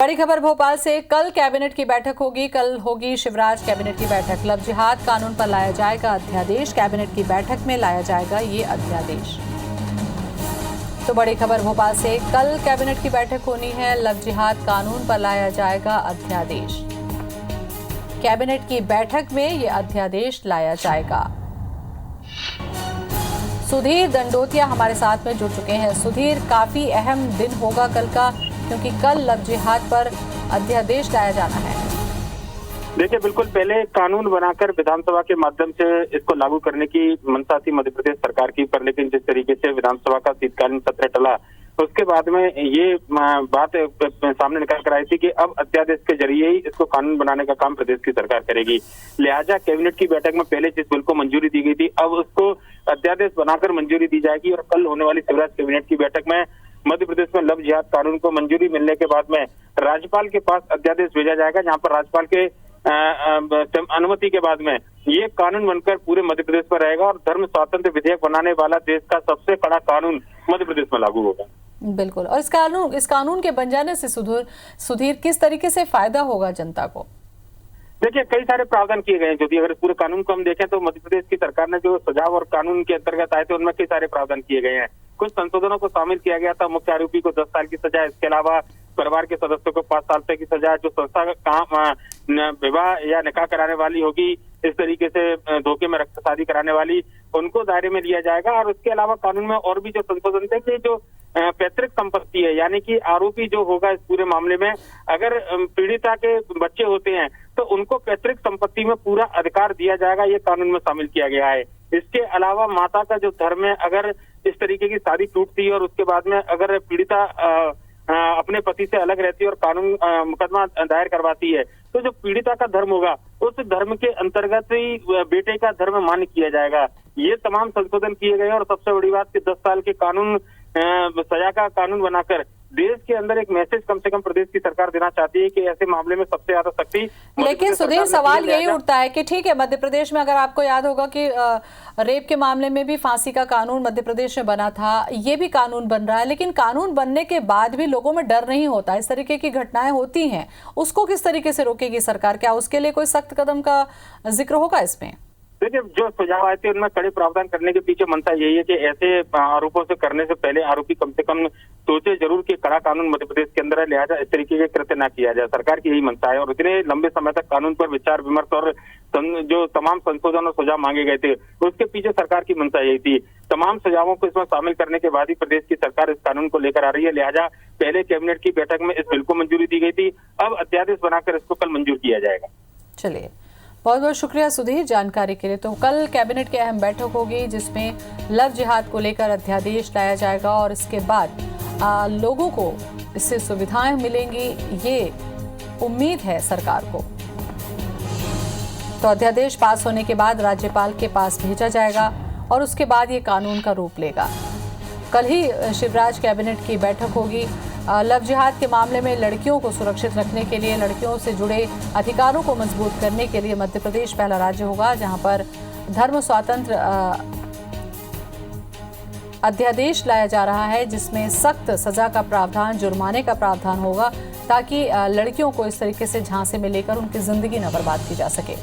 बड़ी खबर भोपाल से। कल कैबिनेट की बैठक होगी। कल होगी शिवराज कैबिनेट की बैठक। लव जिहाद कानून पर लाया जाएगा अध्यादेश। कैबिनेट की बैठक में लाया जाएगा ये अध्यादेश। तो बड़ी खबर भोपाल से। कल कैबिनेट की बैठक होनी है। लव जिहाद कानून पर लाया जाएगा अध्यादेश। कैबिनेट की बैठक में ये अध्यादेश लाया जाएगा। सुधीर दंडोतिया हमारे साथ में जुड़ चुके हैं। सुधीर, काफी अहम दिन होगा कल का, क्योंकि कल लव जिहाद पर अध्यादेश लाया जाना है। देखिए, बिल्कुल पहले कानून बनाकर विधानसभा के माध्यम से इसको लागू करने की मंशा थी मध्य प्रदेश सरकार की, पर लेकिन जिस तरीके से विधानसभा का शीतकालीन सत्र टला, उसके बाद में ये बात सामने निकल कर आई थी कि अब अध्यादेश के जरिए ही इसको कानून बनाने का काम प्रदेश की सरकार करेगी। लिहाजा कैबिनेट की बैठक में पहले जिस बिल को मंजूरी दी गई थी, अब उसको अध्यादेश बनाकर मंजूरी दी जाएगी। और कल होने वाली शिवराज कैबिनेट की बैठक में मध्य प्रदेश में लव जिहाद कानून को मंजूरी मिलने के बाद में राज्यपाल के पास अध्यादेश भेजा जाएगा, जहां पर राज्यपाल के अनुमति के बाद में ये कानून बनकर पूरे मध्य प्रदेश में रहेगा और धर्म स्वातंत्र विधेयक बनाने वाला देश का सबसे कड़ा कानून मध्य प्रदेश में लागू होगा। बिल्कुल। और इस कानून के बन जाने से सुधीर किस तरीके से फायदा होगा जनता को? देखिए, कई सारे प्रावधान किए गए हैं। यदि अगर पूरे कानून को हम देखें तो मध्य प्रदेश की सरकार ने जो सुझाव और कानून के अंतर्गत आए थे, उनमें कई सारे प्रावधान किए गए हैं। कुछ संशोधनों को शामिल किया गया था। मुख्य आरोपी को 10 साल की सजा, इसके अलावा परिवार के सदस्यों को 5 साल तक की सजा, जो संस्था का काम विवाह या निकाह कराने वाली होगी, इस तरीके से धोखे में रक्त शादी कराने वाली, उनको दायरे में लिया जाएगा। और इसके अलावा कानून में और भी जो संशोधन थे कि जो पैतृक संपत्ति है, यानी कि आरोपी जो होगा इस पूरे मामले में, अगर पीड़िता के बच्चे होते हैं तो उनको पैतृक संपत्ति में पूरा अधिकार दिया जाएगा, ये कानून में शामिल किया गया है। इसके अलावा माता का जो धर्म है, अगर इस तरीके की शादी टूटती है और उसके बाद में अगर पीड़िता अपने पति से अलग रहती है और कानून मुकदमा दायर करवाती है, तो जो पीड़िता का धर्म होगा उस धर्म के अंतर्गत ही बेटे का धर्म मान्य किया जाएगा। ये तमाम संशोधन किए गए और सबसे बड़ी बात कि 10 साल के कानून सजा का कानून बनाकर देश के अंदर एक मैसेज कम से कम प्रदेश की सरकार देना चाहती है कि ऐसे मामले में सबसे ज्यादा सख्ती। लेकिन सुधीर, सवाल यही उठता है कि ठीक है, मध्य प्रदेश में अगर आपको याद होगा कि रेप के मामले में भी फांसी का कानून मध्य प्रदेश में बना था, ये भी कानून बन रहा है, लेकिन कानून बनने के बाद भी लोगों में डर नहीं होता। इस तरीके की घटनाएं होती हैं, उसको किस तरीके से रोकेगी सरकार? क्या उसके लिए कोई सख्त कदम का जिक्र होगा इसमें? देखिए, जो सुझाव आए थे उनमें कड़े प्रावधान करने के पीछे मंशा यही है कि ऐसे आरोपों से करने से पहले आरोपी कम से कम सोचे जरूर कि कड़ा कानून मध्य प्रदेश के अंदर है, लिहाजा इस तरीके के कृत्य न किया जाए। सरकार की यही मंशा है और इतने लंबे समय तक कानून पर विचार विमर्श और जो तमाम संशोधन और सुझाव मांगे गए थे, उसके पीछे सरकार की मंशा यही थी। तमाम सुझावों को इसमें शामिल करने के बाद ही प्रदेश की सरकार इस कानून को लेकर आ रही है। लिहाजा पहले कैबिनेट की बैठक में इस बिल को मंजूरी दी गई थी, अब अध्यादेश बनाकर इसको कल मंजूर किया जाएगा। चलिए, बहुत बहुत शुक्रिया सुधीर जानकारी के लिए। तो कल कैबिनेट की अहम बैठक होगी जिसमें लव जिहाद को लेकर अध्यादेश लाया जाएगा और इसके बाद लोगों को इससे सुविधाएं मिलेंगी, ये उम्मीद है सरकार को। तो अध्यादेश पास होने के बाद राज्यपाल के पास भेजा जाएगा और उसके बाद ये कानून का रूप लेगा। कल ही शिवराज कैबिनेट की बैठक होगी। लव जिहाद के मामले में लड़कियों को सुरक्षित रखने के लिए, लड़कियों से जुड़े अधिकारों को मजबूत करने के लिए मध्य प्रदेश पहला राज्य होगा जहां पर धर्म स्वातंत्र अध्यादेश लाया जा रहा है, जिसमें सख्त सजा का प्रावधान, जुर्माने का प्रावधान होगा, ताकि लड़कियों को इस तरीके से झांसे में लेकर उनकी जिंदगी न बर्बाद की जा सके।